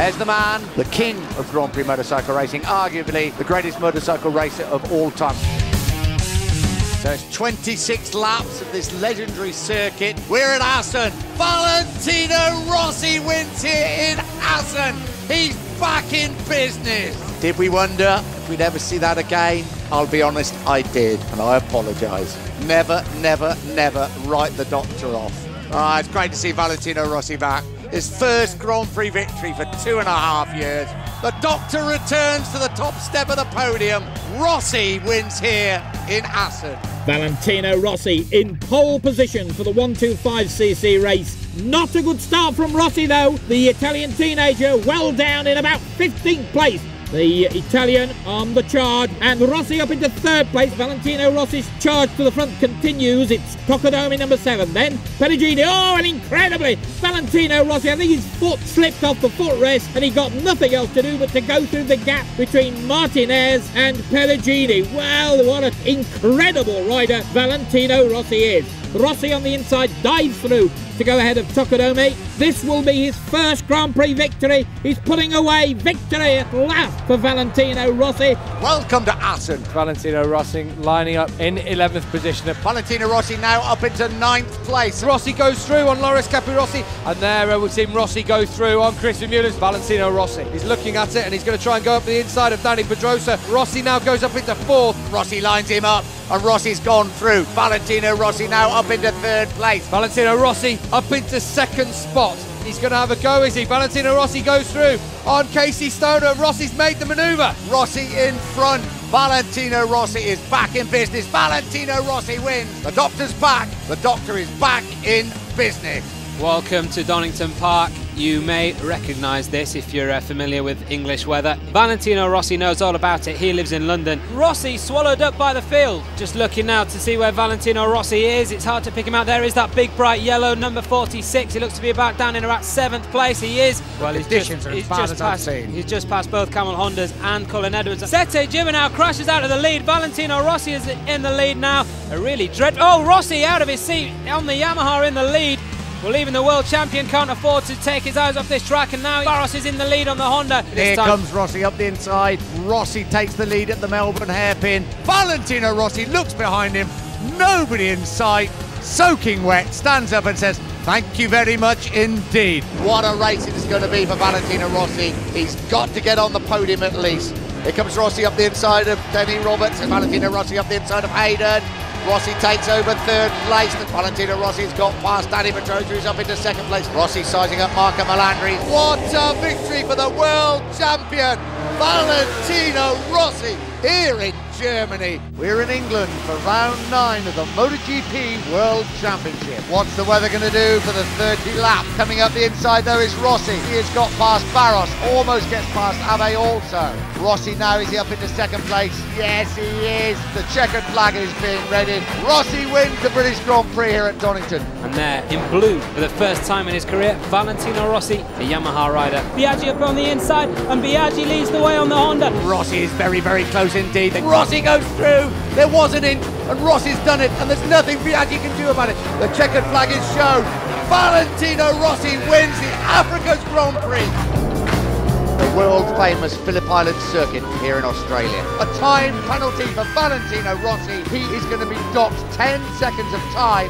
There's the man, the king of Grand Prix motorcycle racing, arguably the greatest motorcycle racer of all time. So it's 26 laps of this legendary circuit. We're at Assen. Valentino Rossi wins here in Assen. He's back in business. Did we wonder if we'd ever see that again? I'll be honest, I did, and I apologise. Never, never, never write the doctor off. It's great to see Valentino Rossi back. His first Grand Prix victory for 2.5 years. The doctor returns to the top step of the podium. Rossi wins here in Assen. Valentino Rossi in pole position for the 125cc race. Not a good start from Rossi though. The Italian teenager well down in about 15th place. The Italian on the charge, and Rossi up into 3rd place. Valentino Rossi's charge to the front continues. It's Tokodomi number 7, then Perugini. Oh, and incredibly, Valentino Rossi, I think his foot slipped off the footrest and he got nothing else to do but to go through the gap between Martinez and Perugini. Well, what an incredible rider Valentino Rossi is. Rossi on the inside dives through to go ahead of Tokodomi. This will be his first Grand Prix victory. He's putting away victory at last for Valentino Rossi. Welcome to Assen. Valentino Rossi lining up in 11th position. Valentino Rossi now up into 9th place. Rossi goes through on Loris Capirossi, and there we've seen Rossi go through on Christian Muller's Valentino Rossi. He's looking at it and he's going to try and go up the inside of Danny Pedrosa. Rossi now goes up into 4th. Rossi lines him up and Rossi's gone through. Valentino Rossi now up into 3rd place. Valentino Rossi up into 2nd spot. He's going to have a go, is he? Valentino Rossi goes through on Casey Stoner. Rossi's made the manoeuvre. Rossi in front. Valentino Rossi is back in business. Valentino Rossi wins. The doctor's back. The doctor is back in business. Welcome to Donington Park. You may recognise this if you're familiar with English weather. Valentino Rossi knows all about it. He lives in London. Rossi swallowed up by the field. Just looking now to see where Valentino Rossi is. It's hard to pick him out. There is that big bright yellow number 46. He looks to be about down in about 7th place. He is. Well, he's just passed both Camel Hondas and Colin Edwards. Sete Gibernau crashes out of the lead. Valentino Rossi is in the lead now. A really dreadful. Oh, Rossi out of his seat on the Yamaha in the lead. Well, even the world champion can't afford to take his eyes off this track, and now Barros is in the lead on the Honda. Here comes Rossi up the inside. Rossi takes the lead at the Melbourne hairpin. Valentino Rossi looks behind him. Nobody in sight. Soaking wet. Stands up and says, "Thank you very much indeed." What a race it is going to be for Valentino Rossi. He's got to get on the podium at least. Here comes Rossi up the inside of Denny Roberts, and Valentino Rossi up the inside of Hayden. Rossi takes over 3rd place. Valentino Rossi's got past Danny Pedrosa, who's up into 2nd place. Rossi sizing up Marco Melandri. What a victory for the world champion, Valentino Rossi, here in Germany. We're in England for round 9 of the MotoGP World Championship. What's the weather going to do for the 30 lap? Coming up the inside though is Rossi. He has got past Barros, almost gets past Abe also. Rossi now, is he up into 2nd place? Yes, he is. The checkered flag is being readied. Rossi wins the British Grand Prix here at Donington. And there, in blue, for the first time in his career, Valentino Rossi, the Yamaha rider. Biaggi up on the inside, and Biaggi leads the way on the Honda. Rossi is very, very close indeed. Rossi goes through. There was an inch, and Rossi's done it, and there's nothing Biaggi can do about it. The checkered flag is shown. Valentino Rossi wins the Africa's Grand Prix. The world-famous Phillip Island circuit here in Australia. A time penalty for Valentino Rossi. He is going to be docked 10 seconds of time.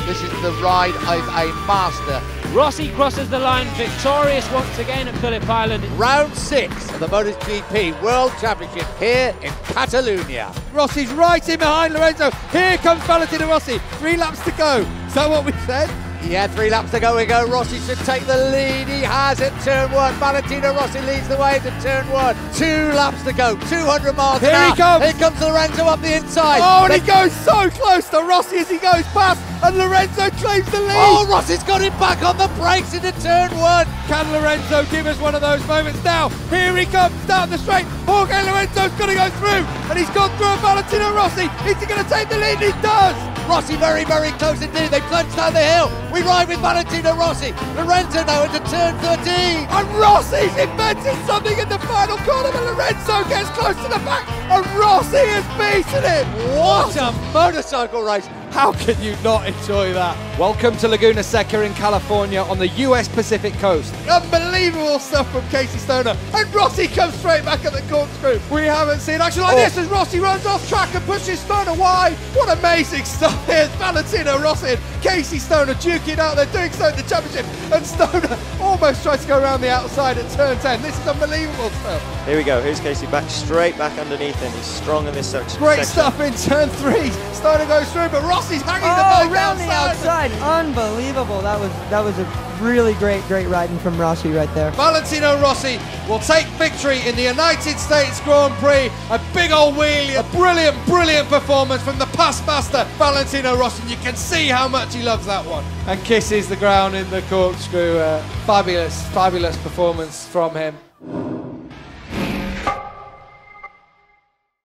This is the ride of a master. Rossi crosses the line victorious once again at Phillip Island. Round 6 of the MotoGP World Championship here in Catalunya. Rossi's right in behind Lorenzo. Here comes Valentino Rossi. 3 laps to go. Is that what we said? Yeah, 3 laps to go. Rossi should take the lead. He has at turn 1. Valentino Rossi leads the way into turn 1. 2 laps to go. 200 miles an hour. Here he comes. Here comes Lorenzo up the inside. Oh, and he goes so close to Rossi as he goes past, and Lorenzo claims the lead. Oh, Rossi's got him back on the brakes into turn 1. Can Lorenzo give us one of those moments now? Here he comes, down the straight. Jorge Lorenzo's going to go through, and he's gone through on Valentino Rossi. Is he going to take the lead? He does. Rossi very, very close indeed. They plunge down the hill. We ride with Valentino Rossi. Lorenzo now into turn 13. And Rossi's invented something in the final corner, but Lorenzo gets close to the back, and Rossi has beaten him. What a motorcycle race. How can you not enjoy that? Welcome to Laguna Seca in California on the US Pacific coast. Unbelievable stuff from Casey Stoner. And Rossi comes straight back at the corkscrew. We haven't seen action like this as Rossi runs off track and pushes Stoner wide. What amazing stuff here. Valentino Rossi and Casey Stoner duking out. They're doing so in the championship. And Stoner almost tries to go around the outside at turn 10. This is unbelievable stuff. Here we go. Here's Casey straight back underneath him. He's strong in this section. Great stuff in turn 3. Stoner goes through, but Rossi's hanging the bike around the outside. Unbelievable. That was a really great riding from Rossi right there. Valentino Rossi will take victory in the United States Grand Prix. A big old wheelie, a brilliant performance from the past master Valentino Rossi. You can see how much he loves that one. And kisses the ground in the corkscrew. Fabulous performance from him.